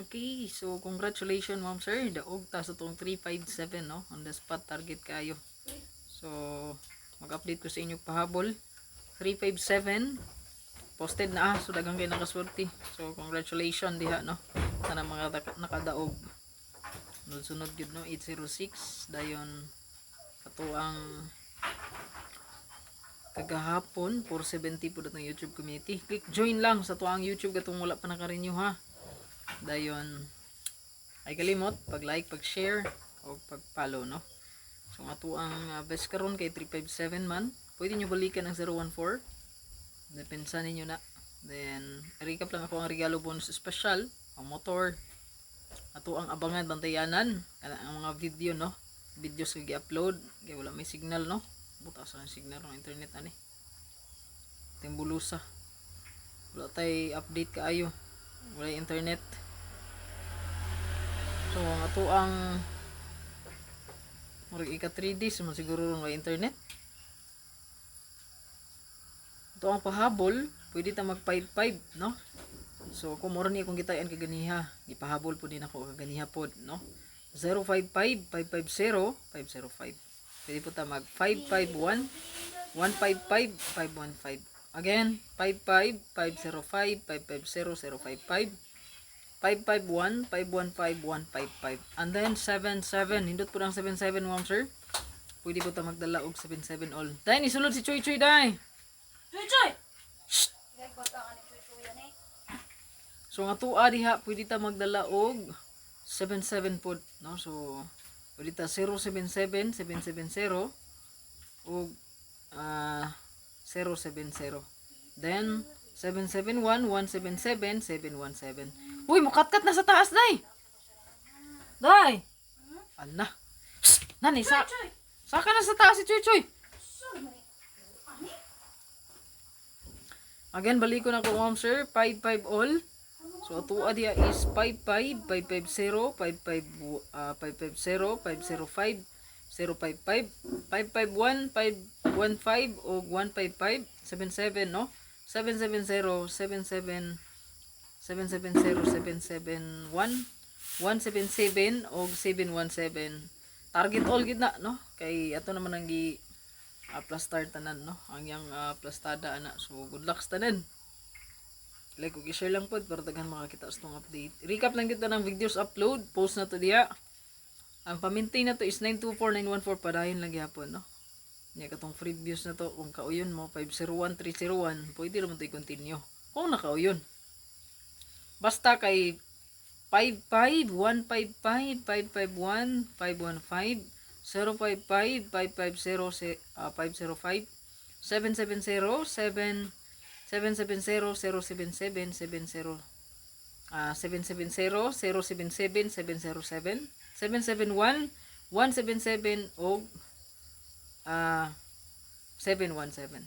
Okay, so congratulations ma'am sir. Daog ta sa tong 357 no. On the spot target kayo. So mag-update ko sa inyo pahabol. 357 posted na so daghang kay nakaswerte. So congratulations diha no. Sana mga nakadaog. Sunod gyud no 806 dayon katuang kagahapon 470 po datong YouTube community. Click join lang sa tuang YouTube katong wala pa naka-renew ha. Dayon ay kalimot pag-like, pag-share o pag-follow no. So ato ang best karon kay 357 man. Pwede nyo balikan ang 014. Depensa ninyo na. Then recap lang ako ang regalo bonus special, ang motor. Ato ang abangan bantayanan ang mga video no. Videos nga gi-upload kay wala may signal no. Butas ang signal ng internet ani. Timbulusa. Wala tay update kaayo. Wala internet. So ato ang murag ika 3 days man siguro wala internet. Ito ang pahabol, pwede ta mag 5-5 no. So kung mura ni akong gitayan kaganiha, ipahabol po din ako kaganiha pod no. 055 550 505. Pwede po ta mag 551 155 515. Again, 55 505 550 055 551 515 155. And then 77, hindot po ng 77 ma'am sir. Pwede po ta magdala og 77 all. Dai ni sulod si Choy Choy dai. Choy Choy. So nga tuwa diha pwede ta magdala og 77 pod no. So pwede ta 077 770 og 070. Then 771 177 717. Uy, mukatkat na sa taas dai. Dai. Ala. Nani sa saka na sa taas si Choy Choy. Again, balik ko na ko ma'am sir, 55 all. So ato diya is 55 550 550 505 055 551 515 o 155 77 no. 770 77 770 771 177 o 717. Target all gid na no. Kay ato naman ang gi plus start tanan no. Ang yang plastada ana. So good luck tanan. Like ug i-share lang pod para daghan makakita sa tong update. Recap lang kita ng videos upload, post na to diha. Ang paminti na to is 924914 padayon lang gyapon no. Nya katong free views na to kung kauyon mo 501301 pwede ra mo to i-continue. Kung nakauyon. Basta kay 55 155 551 515 055 550 505 770 770 077 70 770 077 707 771 177 o 717.